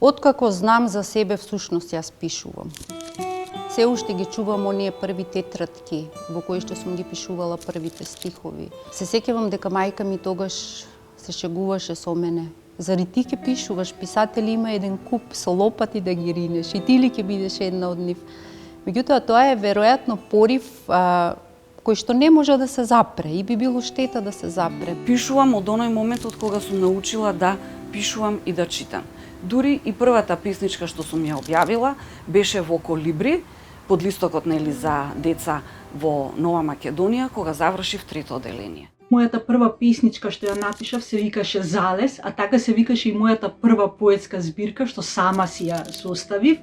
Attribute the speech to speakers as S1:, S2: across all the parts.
S1: Откако знам за себе, всушност јас пишувам. Се уште ги чувам оние први тетрадки во кои што сум ги пишувала првите стихови. Се сеќавам дека мајка ми тогаш се шегуваше со мене. Зари ти ќе пишуваш, писатели има еден куп со лопати да ги ринеш и ти ли ќе бидеш една од нив. Меѓутоа, тоа е веројатно порив кој што не може да се запре и би било штета да се запре.
S2: Пишувам од оној момент од кога сум научила да пишувам и да читам. Дури и првата песничка што сум ја објавила беше во Колибри, под листокот за деца во Нова Македонија, кога завршив трето оделение.
S3: Мојата прва песничка што ја напишав се викаше Залез, а така се викаше и мојата прва поетска збирка што сама си ја составив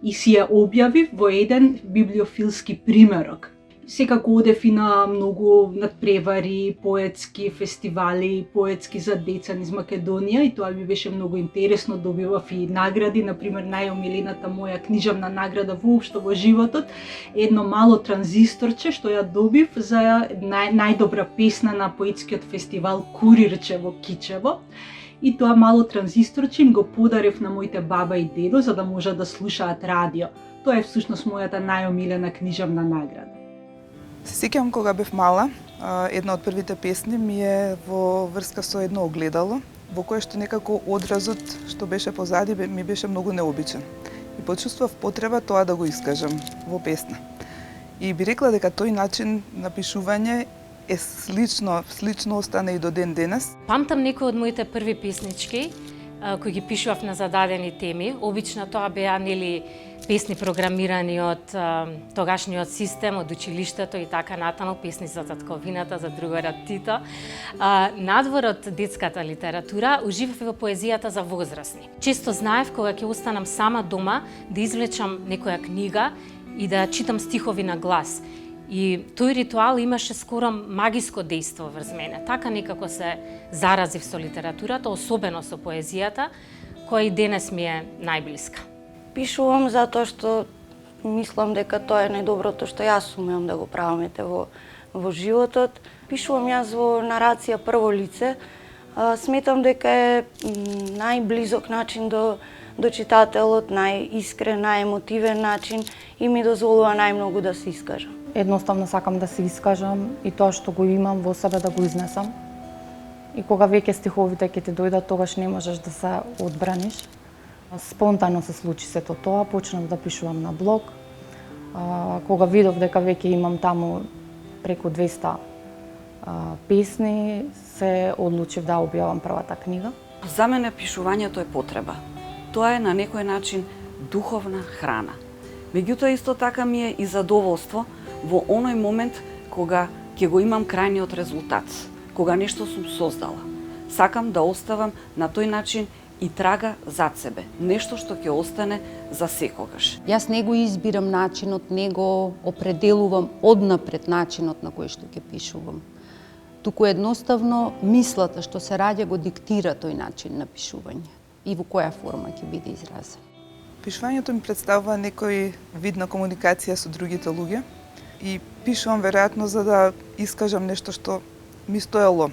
S3: и си ја објавив во еден библиофилски примерок. Секако одев и на многу надпревари, поетски фестивали, поетски за деца низ Македонија и тоа ми беше многу интересно, добивав и награди, например најомилената моја книжевна награда воопшто во животот, едно мало транзисторче што ја добив за најдобра песна на поетскиот фестивал Курирче во Кичево. И тоа мало транзисторче им го подарив на моите баба и дедо за да можат да слушаат радио. Тоа е всушност мојата најомилена книжевна награда.
S4: Се сеќавам кога бев мала, една од првите песни ми е во врска со едно огледало, во кое што некако одразот што беше позади ми беше многу необичен. И почувствував потреба тоа да го искажам во песна. И би рекла дека тој начин на пишување е слично остане и до ден денес.
S5: Памтам некои од моите први песнички кои ги пишував на зададени теми. Обично тоа беа песни програмирани од тогашниот систем, од училиштето и така натаму, песни за татковината, за другарот Тито. Надвор од детската литература, уживав во поезијата за возрастни. Често знаев кога ќе останам сама дома да извлечам некоја книга и да читам стихови на глас. И тој ритуал имаше скоро магиско дејство врз мене. Така некако се заразив со литературата, особено со поезијата, која и денес ми е најблиска.
S6: Пишувам затоа што мислам дека тоа е најдоброто што јас умеам да го правам во животот. Пишувам јас во нарација прво лице. Сметам дека е најблизок начин до читателот, најискрен, најемотивен начин и ми дозволува најмногу да се искажам.
S7: Едноставно сакам да се искажам и тоа што го имам во себе да го изнесам. И кога веќе стиховите ќе ти дојдат, тогаш не можеш да се одбраниш. Спонтано се случи сето тоа, почнав да пишувам на блог. Кога видов дека веќе имам таму преку 200 песни, се одлучив да објавам првата книга.
S2: За мене пишувањето е потреба. Тоа е на некој начин духовна храна. Меѓутоа исто така ми е и задоволство во оној момент кога ќе го имам крајниот резултат, кога нешто сум создала. Сакам да оставам на тој начин и трага зад себе, нешто што ќе остане за секогаш.
S1: Јас не го избирам начинот, не го определувам однапред начинот на кој што ќе пишувам. Туку едноставно мислата што се раѓа го диктира тој начин на пишување и во која форма ќе биде изразен.
S4: Пишувањето ми представува некој вид на комуникација со другите луѓе и пишувам веројатно за да искажам нешто што ми стоело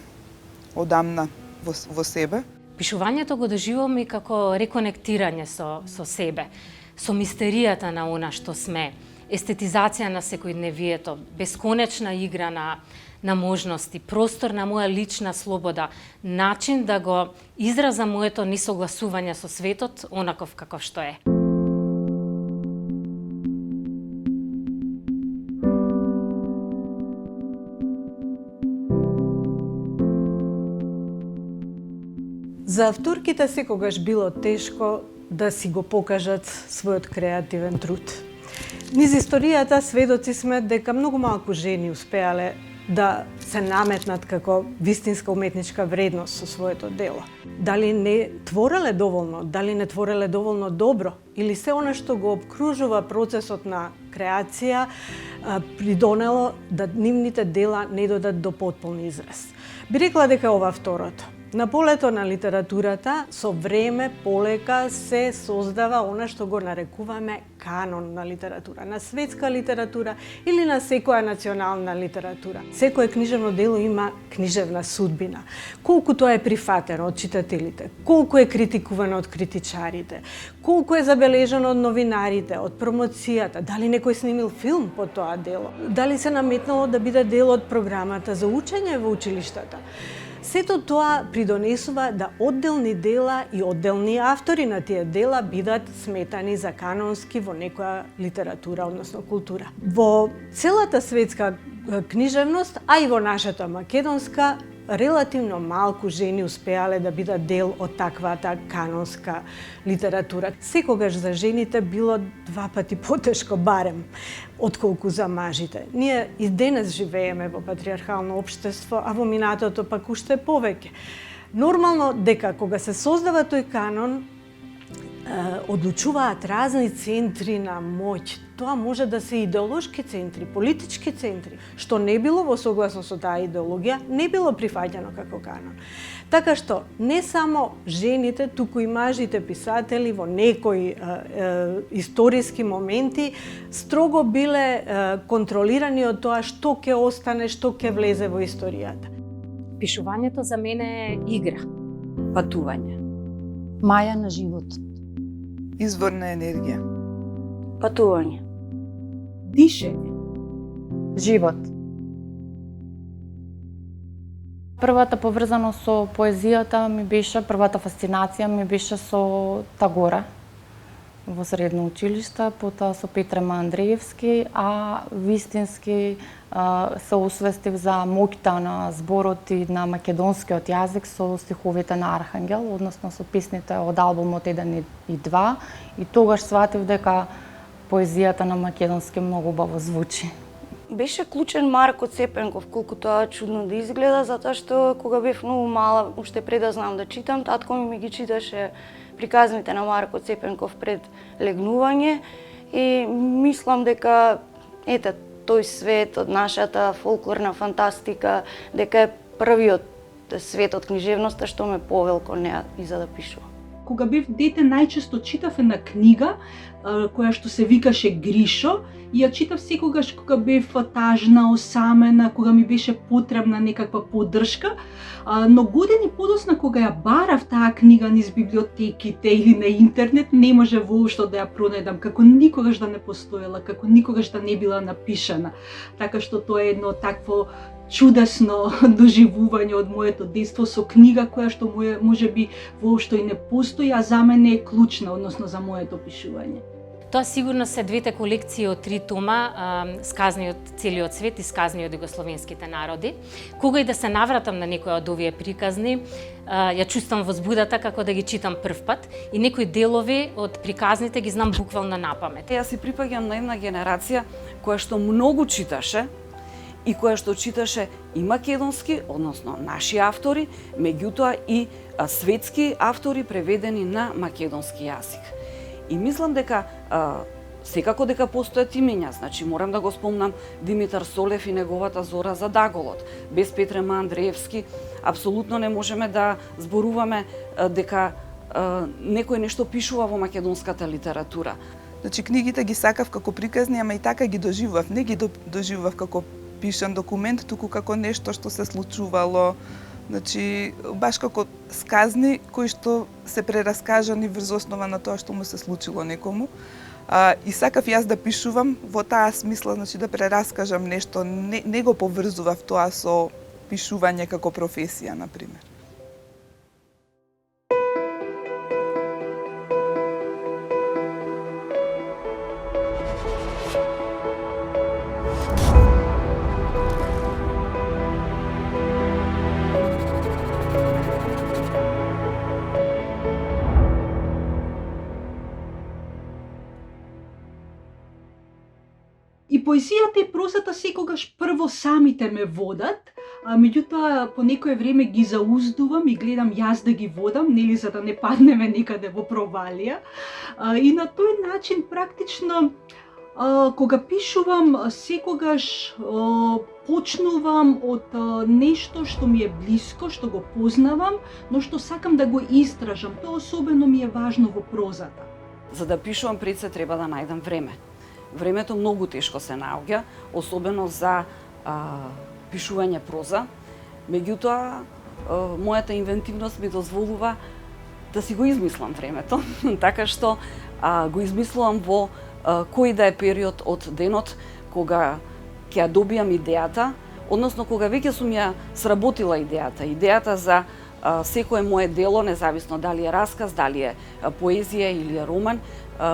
S4: одамна во себе.
S5: Пишувањето го доживувам и како реконектирање со себе, со мистеријата на она што сме, естетизација на секојдневието, бесконечна игра на можности, простор на моја лична слобода, начин да го изразам моето несогласување со светот онаков каков што е.
S8: За авторките секогаш било тешко да си го покажат својот креативен труд. Низ историјата сведоци сме дека многу малку жени успеале да се наметнат како вистинска уметничка вредност со своето дело. Дали не твореле доволно, дали не твореле доволно добро, или се она што го обкружува процесот на креација придонело да нивните дела не додат до потполн израз. Би рекла дека ова второто. На полето на литературата со време полека се создава она што го нарекуваме канон на литература, на светска литература или на секоја национална литература. Секое книжевно дело има книжевна судбина. Колку тоа е прифатено од читателите, колку е критикувано од критичарите, колку е забележано од новинарите, од промоцијата, дали некој снимил филм по тоа дело, дали се наметнало да биде дел од програмата за учење во училиштата. Сето тоа придонесува да одделни дела и одделни автори на тие дела бидат сметани за канонски во некоја литература, односно култура. Во целата светска книжевност, а и во нашата македонска, релативно малку жени успеале да бидат дел од таквата канонска литература. Секогаш за жените било 2 пати потешко барем отколку за мажите. Ние и денес живееме во патриархално општество, а во минатото пак уште повеќе. Нормално дека кога се создава тој канон, одлучуваат разни центри на моќ. Тоа може да се идеолошки центри, политички центри, што не било во согласност со таа идеологија, не било прифаќано како канон. Така што не само жените, туку и мажите писатели во некои историски моменти строго биле контролирани од тоа што ќе остане, што ќе влезе во историјата.
S5: Пишувањето за мене е игра.
S2: Патување.
S1: Маја на живот.
S4: Извор на енергија.
S6: Патување.
S3: Дишење.
S7: Живот. Првата поврзаност со поезијата ми беше, првата фасцинација ми беше со Тагора во средно училиште, потоа со Петрема Андреевски, а вистински се освестив за моќта на зборот и на македонскиот јазик со стиховите на Архангел, односно со песните од албумот 1 и 2, и тогаш сватив дека поезијата на македонски многу убаво звучи.
S6: Беше клучен Марко Цепенков, колку тоа чудно да изгледа, затоа што кога бев многу мала, уште пред да знам да читам, татко ми ги читаше приказните на Марко Цепенков пред легнување и мислам дека тој свет од нашата фолклорна фантастика, дека е првиот свет од книжевноста што ме повел кон неа и за да пишувам.
S3: Кога бев дете, најчесто читав една книга која што се викаше Гришо, и ја читав секогаш кога бев тажна, осамена, кога ми беше потребна некаква поддршка, но години подосна кога ја барав таа книга низ библиотеките или на интернет, не може воопшто да ја пронајдам, како никогаш да не постоела, како никогаш да не била напишана. Така што тоа е едно такво чудесно доживување од моето детство со книга која што можеби воопшто и не постои, а за мене е клучна, односно за моето пишување.
S5: Тоа сигурно се двете колекции од 3 тома, сказни од целиот свет и сказни од југословенските народи. Кога и да се навратам на некој од овие приказни, ја чувствам возбудата како да ги читам прв пат и некои делови од приказните ги знам буквално на памет.
S2: Јас си припаѓам на една генерација која што многу читаше и која што читаше и македонски, односно наши автори, меѓутоа и светски автори преведени на македонски јазик. И мислам дека секако дека постојат имења, значи морам да го спомнам Димитар Солев и неговата Зора за Даголот. Без Петрема Андреевски апсолутно не можеме да зборуваме дека некој нешто пишува во македонската литература.
S4: Значи книгите ги сакав како приказни, ама и така ги доживував. Не ги доживував како пишан документ, туку како нешто што се случувало. Значи, баш како сказни кои што се прераскажани врз основа на тоа што му се случило некому. И сакав јас да пишувам во таа смисла, значи да прераскажам нешто, не го поврзував тоа со пишување како професија, например.
S3: И поезијата и прозата секогаш прво самите ме водат, меѓутоа по некое време ги зауздувам и гледам јас да ги водам, нели за да не паднеме некаде во провалија. И на тој начин практично кога пишувам секогаш почнувам од нешто што ми е блиско, што го познавам, но што сакам да го истражам. Тоа особено ми е важно во прозата.
S2: За да пишувам пред се треба да најдам време. Времето многу тешко се наоѓа, особено за пишување проза. Меѓутоа, мојата инвентивност ми дозволува да си го измислам времето, така што го измислувам во кој да е период од денот кога ќе ја добијам идејата, односно кога веќе сум ја сработила идејата. Идејата за секое мое дело, независно дали е расказ, дали е поезија или е роман,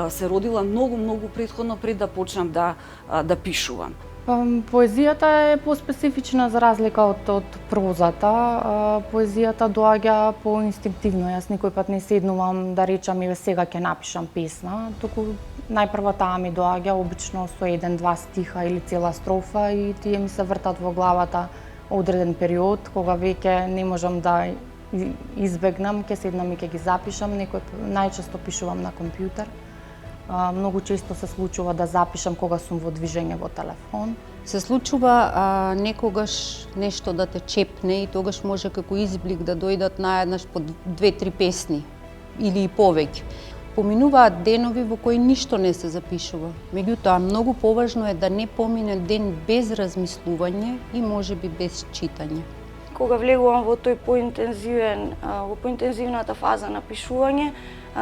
S2: се родила многу претходно пред да почнам да пишувам.
S7: Поезијата е поспецифична за разлика од прозата. Поезијата доаѓа поинстинктивно. Јас никој пат не седнувам да речам еве сега ќе напишам песна, туку најпрво таа ми доаѓа обично со 1-2 стиха или цела строфа и тие ми се вртат во главата одреден период кога веќе не можам да избегнам, ќе седнам и ќе ги запишам. Најчесто пишувам на компјутер. Многу често се случува да запишам кога сум во движење во телефон.
S1: Се случува некогаш нешто да те чепне и тогаш може како изблик да дојдат наеднаш по 2-3 песни или и повеќе. Поминуваат денови во кои ништо не се запишува. Меѓутоа, многу поважно е да не помине ден без размислување и можеби без читање.
S6: Кога влегувам во тој поинтензивната фаза на пишување,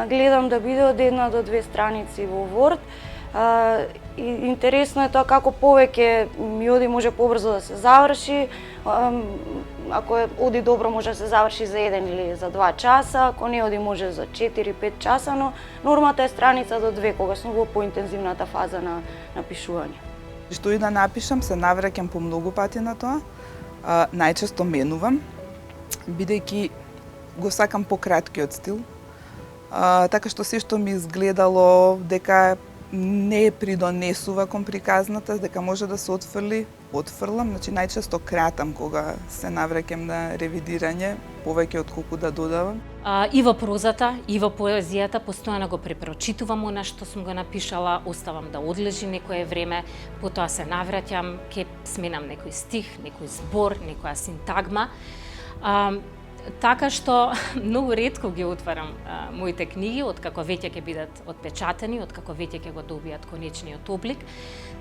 S6: гледам да биде од 1 до 2 страници во Word. Интересно е тоа како повеќе ми оди може побрзо да се заврши. Ако оди добро може да се заврши за 1 или за 2 часа, ако не оди може за 4-5 часа, но нормата е страница до 2 кога сум во поинтензивната фаза на пишување.
S4: Што и да напишам, се навраќам по многу пати на тоа. Најчесто менувам, бидејќи го сакам пократкиот стил. Така што се што ми изгледало дека не придонесува кон приказната, дека може да се отфрлам, значи најчесто кратам кога се навраќам на ревидирање, повеќе отколку да додавам.
S5: И во прозата, и во поезијата постојано го препрочитувам она што сум го напишала, оставам да одлежи некое време, потоа се навраќам, ќе сменам некој стих, некој збор, некоја синтагма. Така што многу ретко ги отварам моите книги, откако веќе ќе бидат отпечатани, откако веќе ќе го добијат конечниот облик,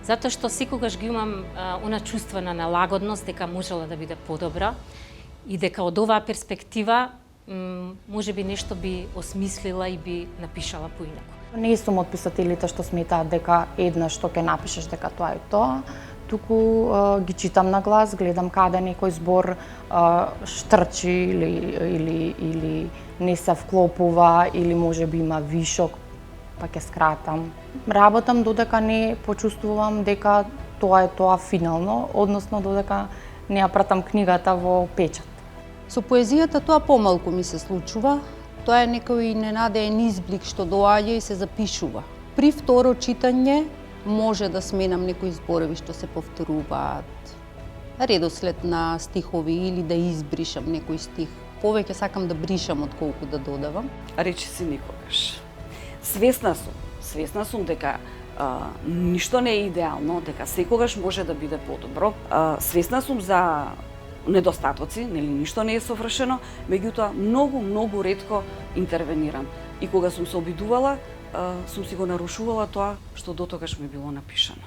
S5: затоа што секогаш ги имам она чувство на налагодност дека можела да биде подобро и дека од оваа перспектива можеби нешто би осмислила и би напишала поинаку.
S7: Не сум од писателите што сметаат дека еднаш што ќе напишеш дека тоа е тоа, туку ги читам на глас, гледам каде некој збор штрчи или не се вклопува или можеби има вишок, па ќе скратам. Работам додека не почувствувам дека тоа е тоа финално, односно додека не ја пратам книгата во печат.
S1: Со поезијата тоа помалку ми се случува. Тоа е некој ненадеен изблик што доаѓа и се запишува. При второ читање може да сменам некои зборови што се повторуваат, редослед на стихови или да избришам некој стих. Повеќе сакам да бришам отколку да додавам.
S2: Речи си никогаш. Свесна сум дека ништо не е идеално, дека секогаш може да биде подобро. Свесна сум за недостатоци, нели ништо не е совршено, меѓутоа многу ретко интервенирам. И кога сум се обидувала, сум си го нарушувала тоа што дотогаш ми било напишано.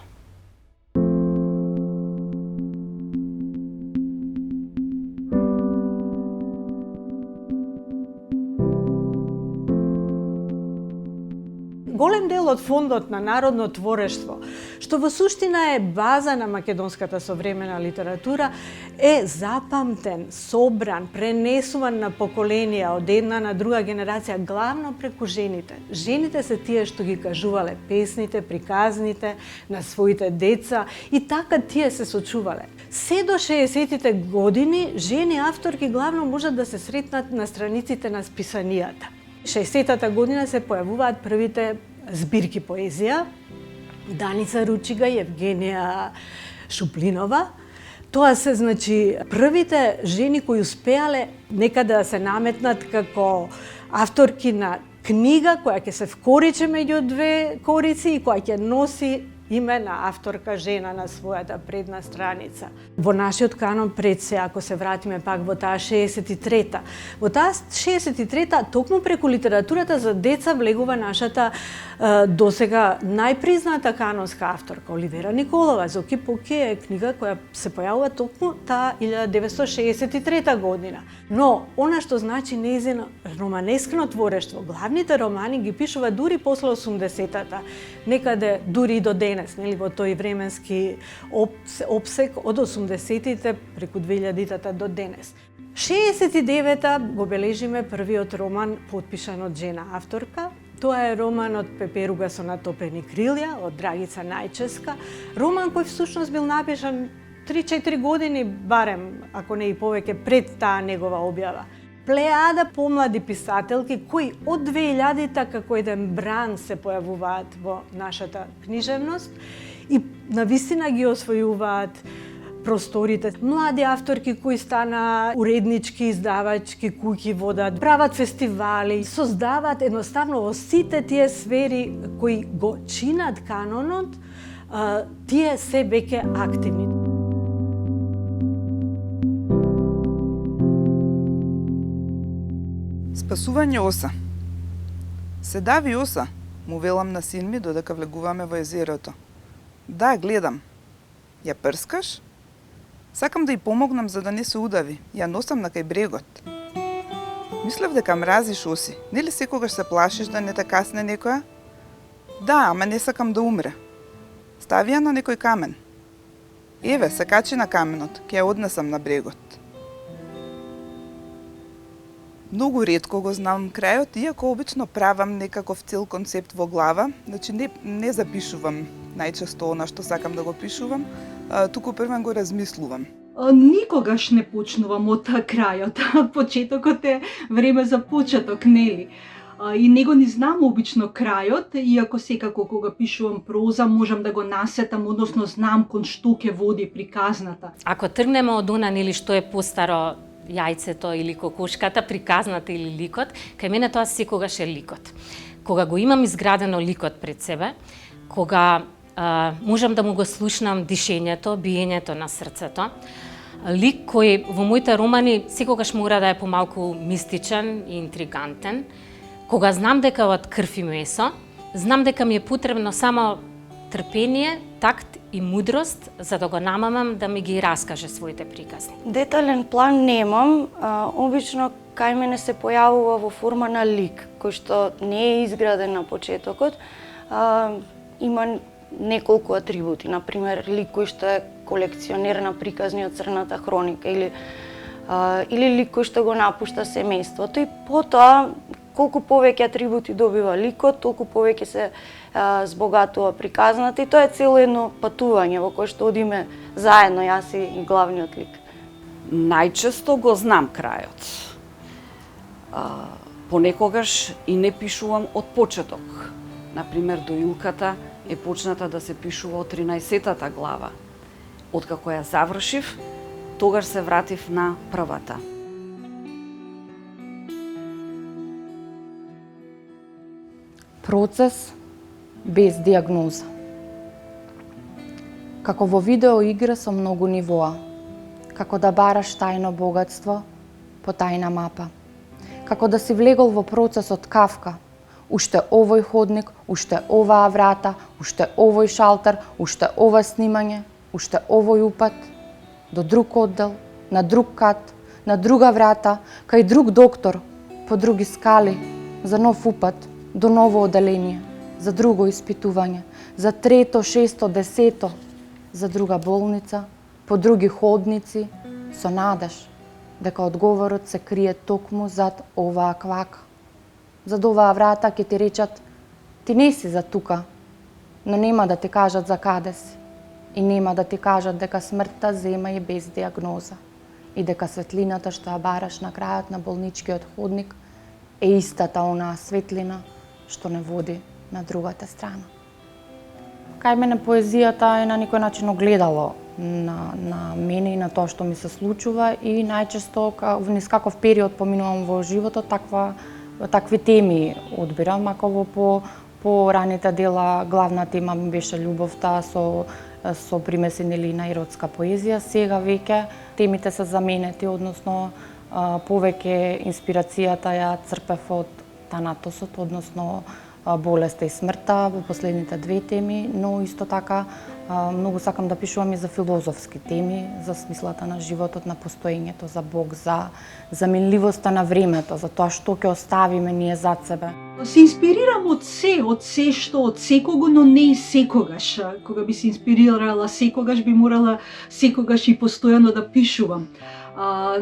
S8: Голем дел од фондот на народно творештво, што во суштина е база на македонската современа литература, е запамтен, собран, пренесуван на поколенија од една на друга генерација, главно преку жените. Жените се тие што ги кажувале песните, приказните на своите деца и така тие се сочувале. Се до 60-тите години жени авторки главно можат да се сретнат на страниците на списанијата. 60-та година се појавуваат првите збирки поезија, Даница Ручига, Евгенија Шуплинова. Тоа се, значи, првите жени кои успеале некаде да се наметнат како авторки на книга која ќе се вкориче меѓу две корици и која ќе носи име на авторка жена на својата предна страница. Во нашиот канон пред се, ако се вратиме пак во таа 63-та. Во таа 63-та, токму преку литературата за деца влегува нашата досега најпризната канонска авторка, Оливера Николова. Зоки Поки е книга која се појавува токму таа 1963 година. Но, она што значи нејзино романескно творештво, главните романи ги пишува дури после 80-та, некаде дури и до денес, нели, во тој временски обсек од 80-тите преку 2000-тата до денес. 69-та го бележиме првиот роман потпишан од жена авторка. Тоа е романот Пеперуга со натопени крилја од Драгица Најческа. Роман кој всушност бил напишан 3-4 години, барем, ако не и повеќе, пред таа негова објава. Плејада помлади писателки кои од 2000-та како еден бран се појавуваат во нашата книжевност и навистина ги освојуваат просторите. Млади авторки кои стана уреднички, издавачки куќи, водат, прават фестивали, создаваат едноставно во сите тие сфери кои го чинат канонот, тие се веќе активни.
S4: Спасување оса. Се дави оса, му велам на син ми додека влегуваме во езерото. Да, гледам. Ја прскаш? Сакам да ја помогнам за да не се удави. Ја носам на кај брегот. Мислев дека мразиш оси. Нели секогаш се плашиш да не те касне некоја? Да, ама не сакам да умре. Стави ја на некој камен. Еве, се качи на каменот, ќе ја однесам на брегот. Многу ретко го знам крајот, иако обично правам некаков цел концепт во глава, значи не запишувам најчесто она што сакам да го пишувам, туку првен го размислувам.
S3: Никогаш не почнувам од крајот. Почетокот е време за почеток, нели? И него не знам обично крајот, иако секако кога пишувам проза можам да го насетам, односно знам кон што ќе води приказната.
S5: Ако тргнеме од она, нели, што е постаро јајцето или кокошката, приказната или ликот, кај мене тоа секогаш е ликот. Кога го имам изградено ликот пред себе, кога можам да му го слушнам дишењето, биењето на срцето, лик кој во моите романи секогаш мора да е помалку мистичен и интригантен, кога знам дека од крв и месо, знам дека ми е потребно само трпение, такт и мудрост за да го намамам да ми ги раскаже своите приказни.
S6: Детален план немам, обично кај мене се појавува во форма на лик, кој што не е изграден на почетокот. Има неколку атрибути, например лик кој што е колекционер на приказни од Црната хроника или лик кој што го напушта семејството, и потоа колку повеќе атрибути добива ликот, толку повеќе се збогатува приказната, и тоа е цело едно патување во кое што одиме заедно, јас и главниот лик.
S2: Најчесто го знам крајот. Понекогаш и не пишувам од почеток. Например, Доилката е почната да се пишува од 13-та глава. Откако ја завршив, тогаш се вратив на првата.
S7: Процес без диагноза. Како во видеоигра со многу нивоа. Како да бараш тајно богатство по тајна мапа. Како да си влегол во процесот Кавка. Уште овој ходник, уште оваа врата, уште овој шалтер, уште ова снимање, уште овој упат, до друг оддел, на друг кат, на друга врата, кај друг доктор, по други скали, за нов упат, до ново оделение, за друго испитување, за трето, шесто, десето, за друга болница, по други ходници, со надеж дека одговорот се крие токму зад оваа квака. Зад оваа врата ќе ти речат, ти не си за тука, но нема да ти кажат за каде си. И нема да ти кажат дека смртта зема и без диагноза. И дека светлината што ја бараш на крајот на болничкиот ходник е истата онаа светлина што не води на другата страна. Кај мене поезијата е на некој начин огледало на мене и на тоа што ми се случува, и најчесто низ каков период поминувам во животот, такви теми одбирам, ако во По раните дела главна тема ми беше љубовта со примеси нели на еротска поезија. Сега веќе темите се заменети, односно повеќе инспирацијата ја црпев од танатосот, односно болеста и смртта во последните две теми, но исто така многу сакам да пишувам и за филозофски теми, за смислата на животот, на постоењето, за Бог, за минливоста на времето, за тоа што ќе оставиме ние зад себе.
S3: Се инспирирам од се што, од секого, но не и секогаш. Кога би се инспирирала секогаш, би морала секогаш и постојано да пишувам.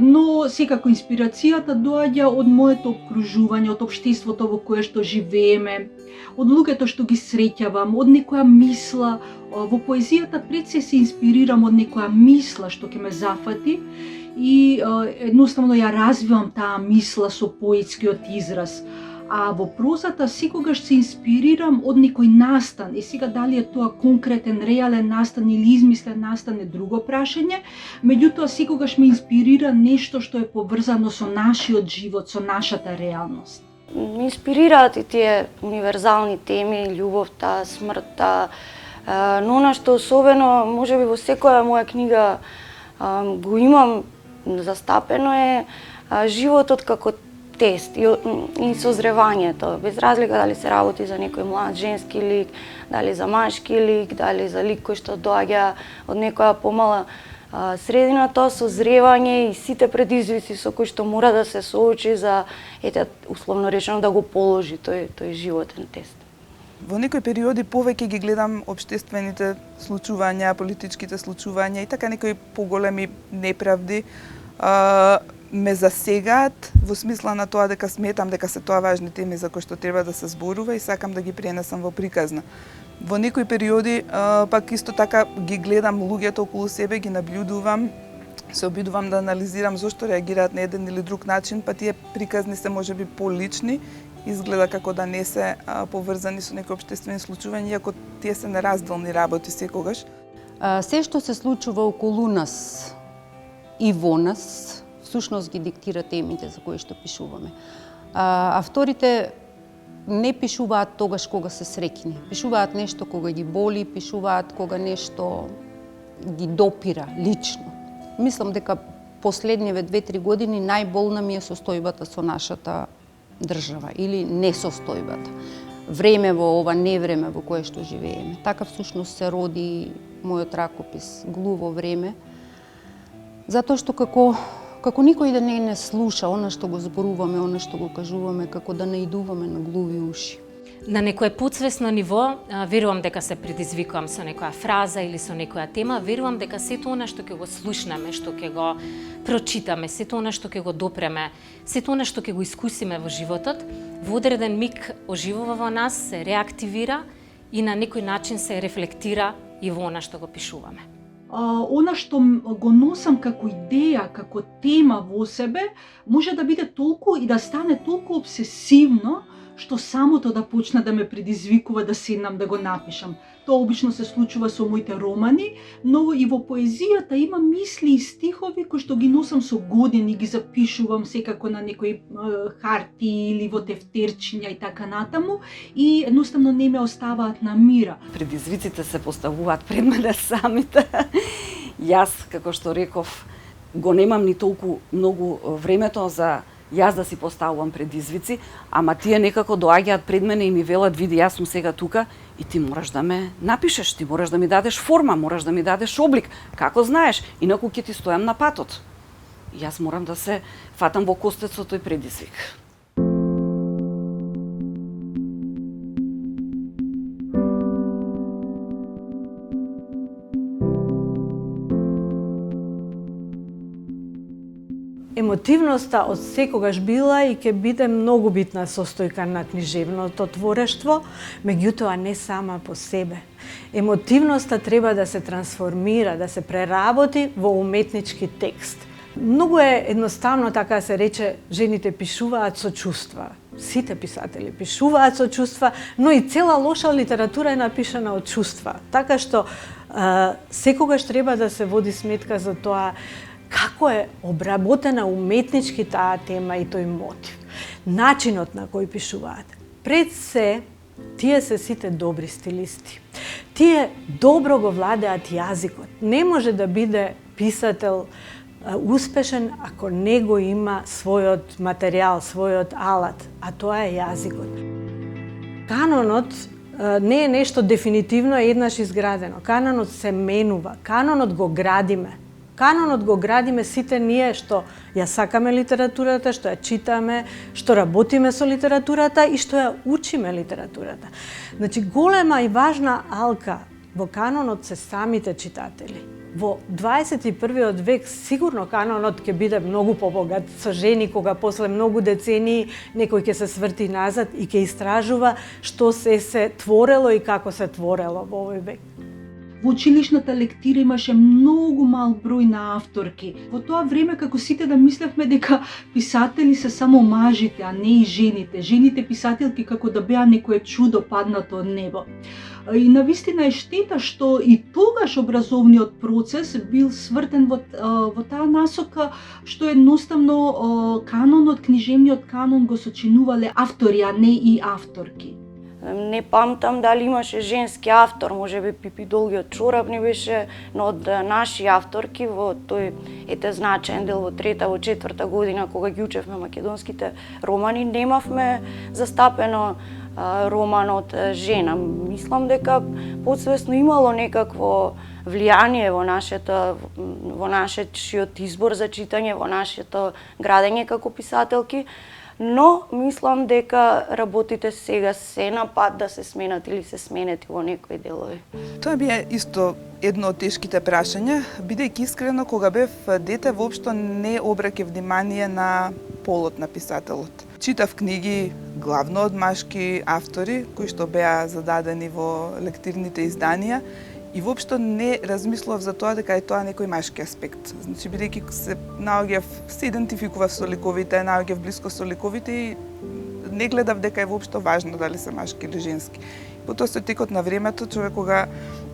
S3: Но секако инспирацијата доаѓа од моето окружување, од општеството во кое што живееме, од луѓето што ги среќавам, од некоја мисла. Во поезијата пред се инспирирам од некоја мисла што ќе ме зафати и едноставно ја развивам таа мисла со поетскиот израз. А во прозата секогаш се инспирирам од некој настан. И сега дали е тоа конкретен, реален настан или измислен настан е друго прашање, меѓутоа секогаш ме инспирира нешто што е поврзано со нашиот живот, со нашата реалност.
S6: Ме инспирираат и тие универзални теми, љубовта, смртта, но она што особено, можеби во секоја моја книга го имам застапено е животот како тест и созревањето, без разлика дали се работи за некој млад женски лик, дали за машки лик, дали за лик кој што доаѓа од некоја помала средина, тоа созревање и сите предизвици со кои што мора да се соочи за, условно речено, да го положи тој животен тест.
S4: Во некои периоди повеќе ги гледам општествените случувања, политичките случувања и така некои поголеми неправди ме засегаат во смисла на тоа дека сметам дека се тоа важни теми за кои што треба да се зборува и сакам да ги пренесам во приказна. Во некои периоди пак исто така ги гледам луѓето околу себе, ги наблюдувам, се обидувам да анализирам зошто реагираат на еден или друг начин, па тие приказни се можеби полични, изгледа како да не се поврзани со некои општествени случувања, иако тие се неразделни работи секогаш.
S1: Се што се случува околу нас и во нас, всушност ги диктира темите за кои што пишуваме. Авторите не пишуваат тогаш кога се среќни. Пишуваат нешто кога ги боли, пишуваат кога нешто ги допира лично. Мислам дека последниве 2-3 години најболна ми е состојбата со нашата држава или несостојбата. Време во ова невреме во кое што живееме. Така всушност се роди мојот ракопис Глуво време. Затоа што како никој да не слуша она што го зборуваме, она што го кажуваме, како да не идуваме на глуви уши.
S5: На некое подсвесно ниво, верувам дека се предизвикувам со некоја фраза или со некоја тема, верувам дека сето она што ќе го слушнеме, што ќе го прочитаме, сето она што ќе го допреме, сето она што ќе го искусиме во животот, во одреден миг оживува во нас, се реактивира и на некој начин се рефлектира и во она што го пишуваме.
S3: Она што го носам како идеја, како тема во себе, може да биде толку и да стане толку обсесивно, што самото да почне да ме предизвикува да седнам да го напишам. Тоа обично се случува со моите романи, но и во поезијата има мисли и стихови кои што ги носам со години, ги запишувам секако на некои харти или во тефтерчиња и така натаму и едноставно не ме оставаат на мира.
S2: Предизвиците се поставуваат пред мене самите. Јас, како што реков, го немам ни толку многу времето за јас да си поставувам предизвици, ама тие некако доаѓаат пред мене и ми велат, види, јас сум сега тука и ти мораш да ме напишеш, ти мораш да ми дадеш форма, мораш да ми дадеш облик, како знаеш, инаку ќе ти стојам на патот. Јас морам да се фатам во костец со тој предизвик.
S8: Емотивноста од секогаш била и ќе биде многу битна состојка на книжевното творештво, меѓутоа не сама по себе. Емотивноста треба да се трансформира, да се преработи во уметнички текст. Многу е едноставно, така се рече, жените пишуваат со чувства. Сите писатели пишуваат со чувства, но и цела лоша литература е напишана од чувства. Така што секогаш треба да се води сметка за тоа како е обработена уметнички таа тема и тој мотив. Начинот на кој пишуваат. Пред се, Тие се сите добри стилисти. Тие добро го владеат јазикот. Не може да биде писател успешен ако не го има својот материјал, својот алат, а тоа е јазикот. Канонот не е нешто дефинитивно еднаш изградено. Канонот се менува, канонот го градиме. Канонот го градиме сите ние што ја сакаме литературата, што ја читаме, што работиме со литературата и што ја учиме литературата. Значи, голема и важна алка во канонот се самите читатели. Во 21. век сигурно канонот ќе биде многу побогат со жени кога после многу децении некој ќе се сврти назад и ќе истражува што се творело и како се творело во овој век.
S3: Во училишната лектира имаше многу мал број на авторки. Во тоа време како сите да мислевме дека писатели се само мажите, а не и жените. Жените писателки како да беа некое чудо паднато од небо. И навистина е штета што и тогаш образовниот процес бил свртен во таа насока што едноставно канонот, книжевниот канон го сочинувале автори, а не и авторки.
S6: Не памтам дали имаше женски автор, можеби Пипи Долгиот чорап не беше, но од наши авторки во тој значаен дел во 3-та, во 4-та година кога ги учевме македонските романи, немавме застапено роман од жена. Мислам дека подсвесно имало некакво влијание во нашиот избор за читање, во нашето градење како писателки, но мислам дека работите сега се на пат да се сменат или се сменети во некои делови.
S4: Тоа бие исто едно од тешките прашања, бидејќи искрено кога бев дете воопшто не обраќав внимание на полот на писателот. Читав книги главно од машки автори кои што беа зададени во лектирните изданија и воопшто не размислував за тоа дека е тоа некој машки аспект. Значи, бидејќи се идентификував со ликовите, наоѓав блиско со ликовите и не гледав дека е воопшто важно дали се машки или женски. Потоа со текот на времето, човек кога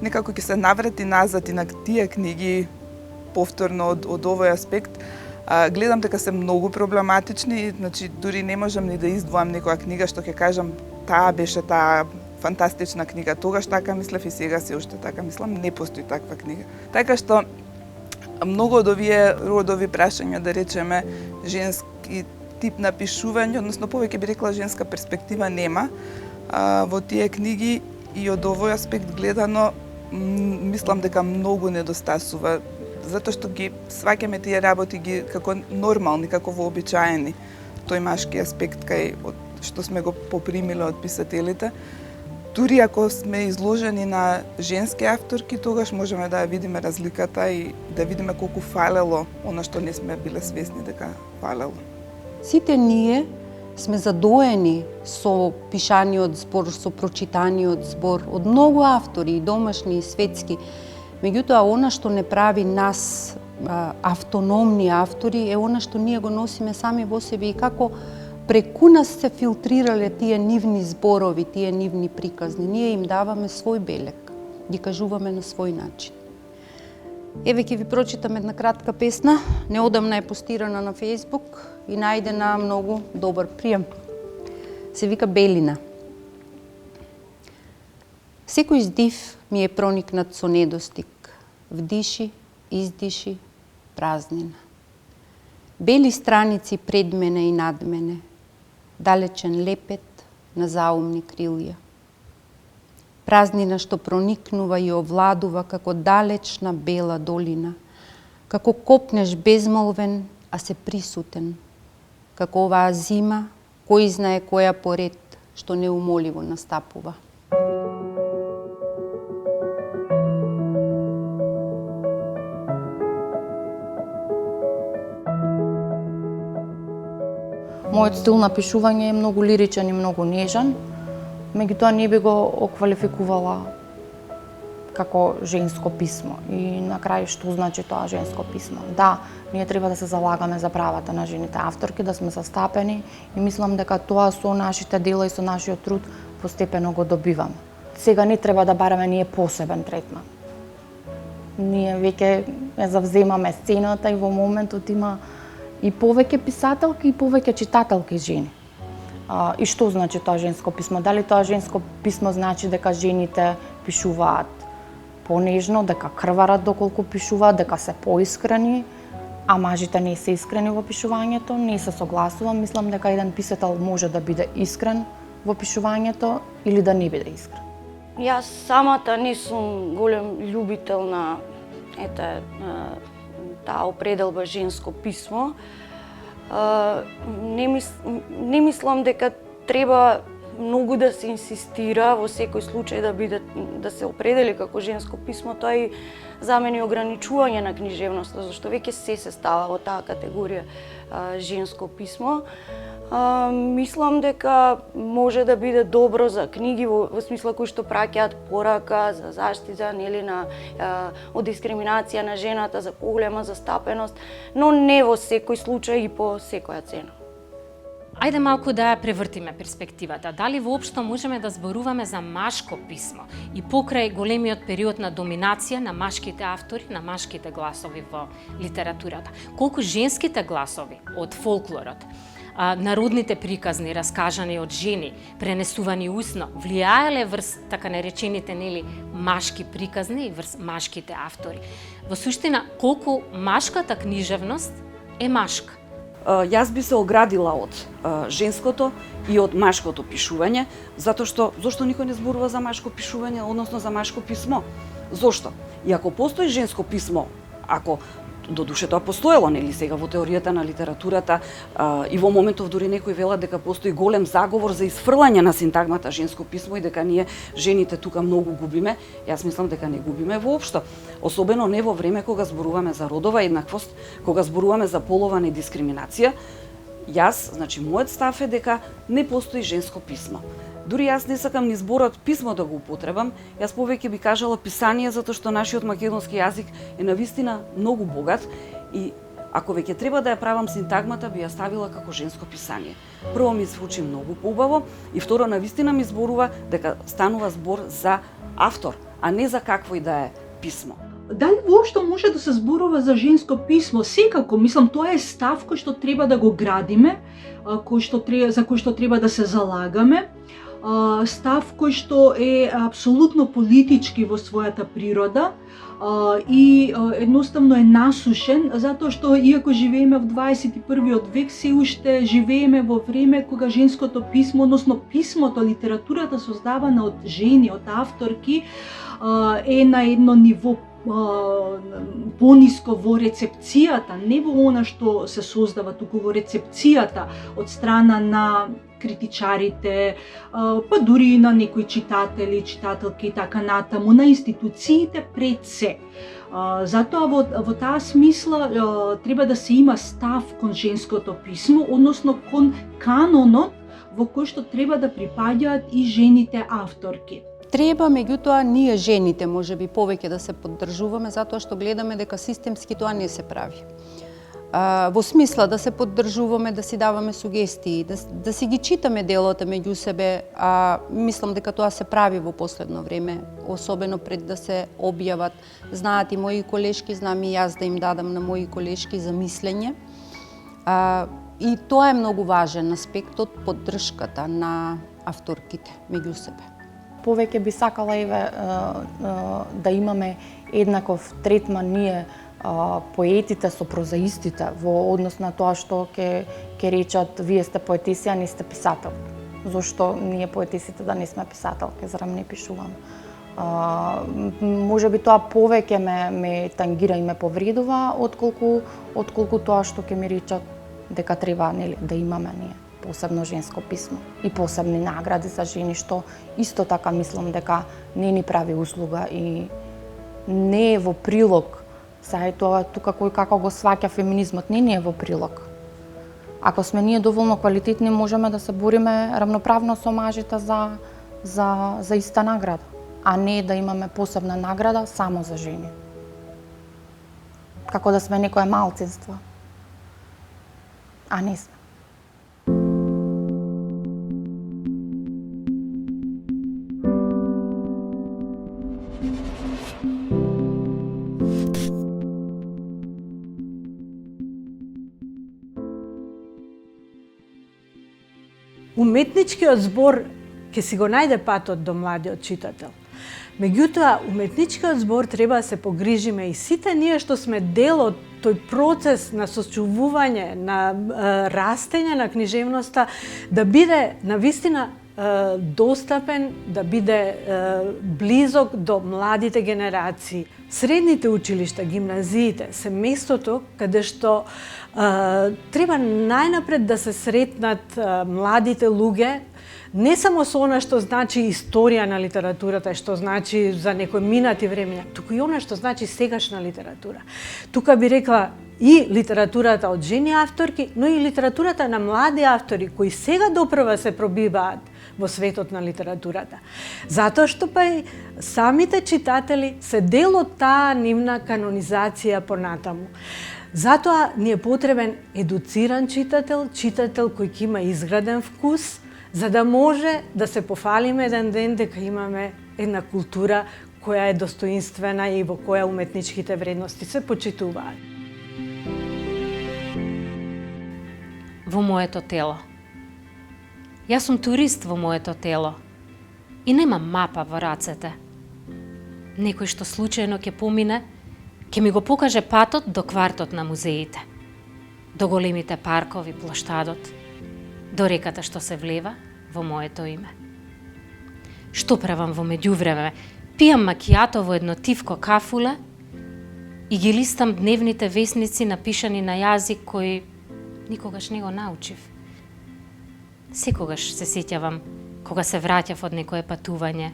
S4: некако ќе се наврати назад и на тие книги повторно од овој аспект, гледам дека се многу проблематични, значи дури не можам ни да издвоам некоја книга што ќе кажам таа беше таа фантастична книга. Тогаш така мислев и сега се уште така мислам, не постои таква книга. Така што многу од овие родови прашања, да речеме, женски тип на пишување, односно повеќе би рекла женска перспектива нема во тие книги и од овој аспект гледано мислам дека многу недостасува, затоа што ги сваќаме тие работи ги како нормални, како вообичаени. Тој машки аспект кај што сме го попримиле од писателите. Дури ако сме изложени на женски авторки, тогаш можеме да ја видиме разликата и да видиме колку фалело она што не сме биле свесни дека фалело.
S1: Сите ние сме задоени со пишаниот збор, со прочитаниот збор од многу автори, и домашни и светски. Меѓутоа, она што не прави нас автономни автори е она што ние го носиме сами во себе и како преку нас се филтрирале тие нивни зборови, тие нивни приказни. Ние им даваме свој белег, ги кажуваме на свој начин. Еве ќе ви прочитам една кратка песна, неодамна е постирана на Facebook и најдена многу добар прием. Се вика Белина. Секој здив ми е проникнат со недостиг, вдиши, издиши, празнина. Бели страници пред мене и над мене, далечен лепет на заумни крилја. Празнина што проникнува и овладува како далечна бела долина, како копнеш безмолвен, а се присутен, како оваа зима, кој знае која поред, што неумоливо настапува.
S7: Мојот стил на пишување е многу лиричен и многу нежен, меѓутоа не би го оквалификувала како женско писмо. И на крај што значи тоа женско писмо? Да, ние треба да се залагаме за правата на жените авторки, да сме застапени и мислам дека тоа со нашите дела и со нашиот труд постепено го добиваме. Сега не треба да бараме ние посебен третман. Ние веќе ја завземаме сцената и во моментот има и повеќе писателки и повеќе читателки жени. И што значи тоа женско писмо? Дали тоа женско писмо значи дека жените пишуваат понежно, дека крварат доколку пишуваат, дека се поискрени, а мажите не се искрени во пишувањето? Не се согласувам, мислам дека еден писател може да биде искрен во пишувањето или да не биде искрен.
S6: Јас самата не сум голем љубител на таа определба женско писмо. Не мислам дека треба многу да се инсистира во секој случај да се определи како женско писмо. Тоа и за мене ограничување на книжевноста, зашто веќе се става во таа категорија женско писмо. Мислам дека може да биде добро за книги во смисла кои што праќаат порака за заштита од дискриминација на жената, за поголема застапеност, но не во секој случај и по секоја цена.
S5: Ајде малку да ја превртиме перспективата. Дали воопшто можеме да зборуваме за машко писмо и покрај големиот период на доминација на машките автори, на машките гласови во литературата? Колку женските гласови од фолклорот, народните приказни раскажани од жени, пренесувани усно, влијаеле врз така наречените машки приказни врз машките автори? Во суштина, колку машката книжевност е машка?
S2: Јас би се оградила од женското и од машкото пишување, зашто никој не зборува за машко пишување, односно за машко писмо. Зошто? И ако постои женско писмо, ако додуше тоа постоело, нели сега во теоријата на литературата и во моментов дури некои велат дека постои голем заговор за исфрлање на синтагмата женско писмо и дека ние жените тука многу губиме. Јас мислам дека не губиме воопшто, особено не во време кога зборуваме за родова еднаквост, кога зборуваме за полова недискриминација. Значи мојот став е дека не постои женско писмо. Дури јас не сакам ни зборот писмо да го употребам, јас повеќе би кажала писание, затоа што нашиот македонски јазик е навистина многу богат и ако веќе треба да ја правам синтагмата, би ја ставила како женско писание. Прво ми звучи многу поубаво и второ навистина ми зборува дека станува збор за автор, а не за какво и да е писмо.
S3: Дали воопшто може да се зборува за женско писмо? Секако, мислам, тоа е став кој што треба да го градиме, за кој што треба да се залагаме. Став кој што е апсолутно политички во својата природа и едноставно е насушен, затоа што иако живееме во 21 век, се уште живееме во време кога женското писмо, односно писмото, литературата создавана од жени, од авторки, е на едно ниво пониско во рецепцијата, не во она што се создава, туку во рецепцијата од страна на критичарите, па дури и на некои читатели, читателки и така натаму, на институциите пред се. Затоа во таа смисла треба да се има став кон женското писмо, односно кон канонот во кој што треба да припаѓаат и жените авторки.
S1: Треба, меѓутоа, ние жените можеби повеќе да се поддржуваме, затоа што гледаме дека системски тоа не се прави. Во смисла да се поддржуваме, да си даваме сугестии, да си ги читаме делата меѓу себе, мислам дека тоа се прави во последно време, особено пред да се објават. Знаат и мои колешки, знам и јас да им дадам на мои колешки за мислење. И тоа е многу важен аспект од поддршката на авторките меѓу себе.
S7: Повеќе би сакала да имаме еднаков третман ние поетите со прозаистите во однос на тоа што ќе речат вие сте поетиси, а не сте писател. Зошто ние поетисите да не сме писателки, зарем не пишуваме. Може би тоа повеќе ме тангира и ме повредува отколку тоа што ќе ми речат дека треба да имаме ние посебно женско писмо и посебни награди за жени, што исто така мислам дека не ни прави услуга и не е во прилог. Сега тоа тука кој како го сваќа феминизмот, не е во прилог. Ако сме ние доволно квалитетни, можеме да се бориме равноправно со мажите за иста награда, а не да имаме посебна награда само за жени. Како да сме некое малцинство, а не сме.
S8: Уметничкиот збор ќе си го најде патот до младиот читател. Меѓутоа, уметничкиот збор треба да се погрижиме и сите ние што сме дел од тој процес на сочувување, на растење на книжевноста, да биде навистина достапен, да биде близок до младите генерации. Средните училишта, гимназиите се местото каде што треба најнапред да се сретнат младите луѓе, не само со она што значи историја на литературата, што значи за некои минати времења, туку и она што значи сегашна литература. Тука би рекла и литературата од жени авторки, но и литературата на млади автори кои сега допрва се пробиваат во светот на литературата. Затоа што па и самите читатели се дел од таа нивна канонизација понатаму. Затоа ни е потребен едуциран читател, читател кој ќе има изграден вкус, за да може да се пофалиме еден ден дека имаме една култура која е достоинствена и во која уметничките вредности се почитуваат.
S5: Во моето тело. Јас сум турист во моето тело и немам мапа во рацете. Некој што случајно ќе помине, ќе ми го покаже патот до квартот на музеите, до големите паркови, плоштадот, до реката што се влева во моето име. Што правам во меѓувреме? Пијам макијато во едно тивко кафуле и ги листам дневните весници напишани на јазик кој никогаш не го научив. Секогаш се сеќавам кога се враќав од некое патување.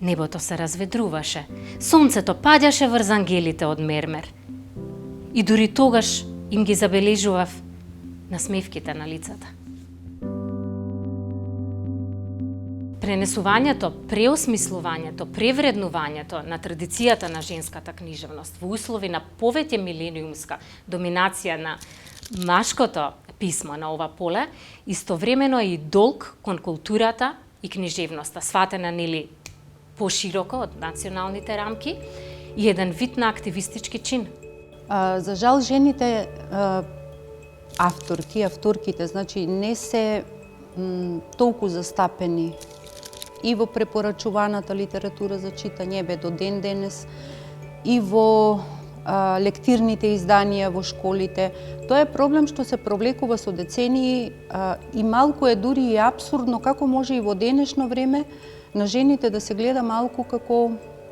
S5: Небото се разведруваше, сонцето паѓаше врз ангелите од мермер. И дури тогаш им ги забележував насмевките на лицата. Пренесувањето, преосмислувањето, превреднувањето на традицијата на женската книжевност во услови на повеќе милениумска доминација на машкото писмо на ова поле, истовремено е и долг кон културата и книжевноста, сватена нели пошироко од националните рамки и еден вид на активистички чин.
S1: За жал, жените авторките, значи не се толку застапени и во препорачуваната литература за читање, до ден денес, и во лектирните изданија во школите. Тоа е проблем што се провлекува со децении и малку е дури и апсурдно како може и во денешно време на жените да се гледа малку како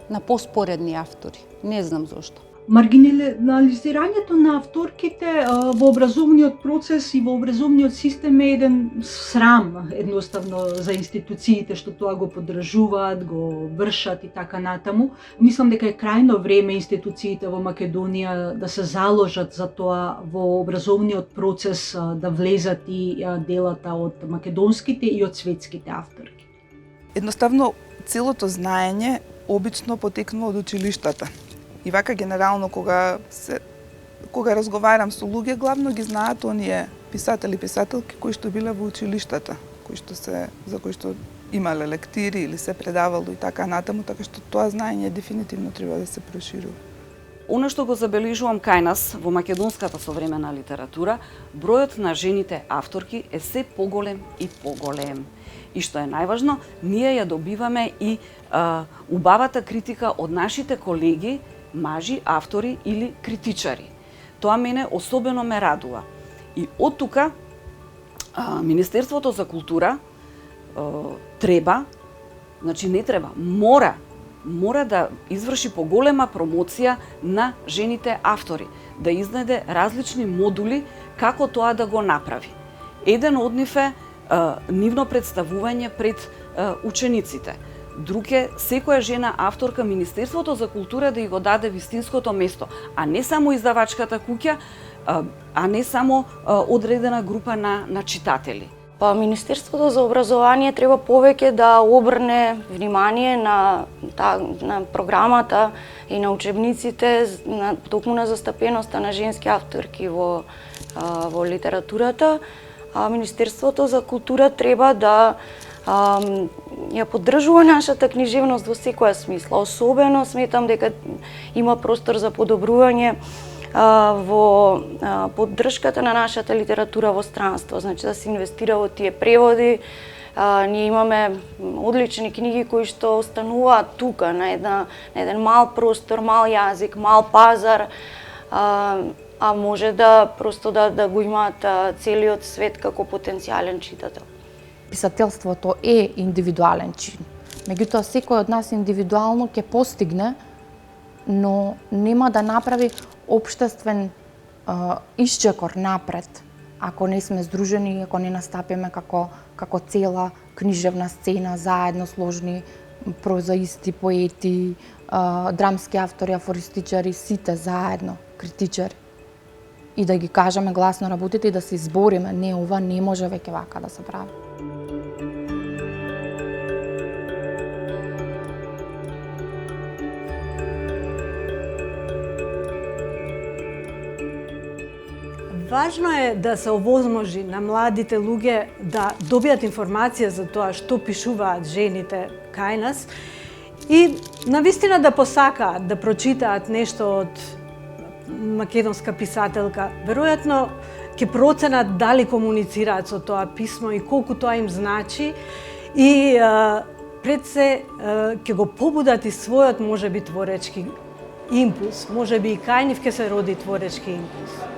S1: на поспоредни автори. Не знам зошто.
S3: Маргинализирањето на авторките во образовниот процес и во образовниот систем е еден срам едноставно за институциите што тоа го поддржуваат, го вршат и така натаму. Мислам дека е крајно време институциите во Македонија да се заложат за тоа во образовниот процес да влезат и делата од македонските и од светските авторки.
S4: Едноставно, целото знаење обично потекнува од училиштата. И вака генерално кога разговарам со луѓе, главно ги знаат оние писатели, писателки кои што биле во училиштата, за кои што имале лектири или се предавало и така натаму, така што тоа знаење дефинитивно треба да се проширува.
S2: Оно што го забележувам кај нас во македонската современа литература, бројот на жените авторки е се поголем и поголем. И што е најважно, ние ја добиваме и убавата критика од нашите колеги, мажи, автори или критичари. Тоа мене особено ме радува. И од тука Министерството за култура мора да изврши поголема промоција на жените автори, да изнајде различни модули како тоа да го направи. Еден од нив е нивно представување пред учениците. Друг е секоја жена авторка Министерството за култура да ја го даде вистинското место, а не само издавачката куќа, а не само одредена група на читатели.
S6: Па Министерството за образование треба повеќе да обрне внимание на програмата и на учебниците токму на застапеноста на женски авторки во литературата. Министерството за култура треба да ја поддржува нашата книжевност во секоја смисла. Особено сметам дека има простор за подобрување во поддршката на нашата литература во странство, значи да се инвестира во тие преводи. Ние имаме одлични книги кои што остануваат тука на еден мал простор, мал јазик, мал пазар, а може да просто да го имаат целиот свет како потенцијален читател.
S7: Писателството е индивидуален чин. Меѓутоа, секој од нас индивидуално ќе постигне, но нема да направи општествен исчекор напред, ако не сме здружени, ако не настапиме како цела книжевна сцена, заедно сложни прозаисти, поети, драмски автори, афористичари, сите заедно, критичари. И да ги кажеме гласно работите и да се избориме, не, ова не може веќе вака да се прави.
S8: Важно е да се овозможи на младите луѓе да добијат информација за тоа што пишуваат жените кај нас и навистина да посакаат да прочитаат нешто од македонска писателка. Веројатно ќе проценат дали комуницираат со тоа писмо и колку тоа им значи и пред се ќе го побудат и својот можеби творечки импулс, можеби и кај нив ќе се роди творечки импулс.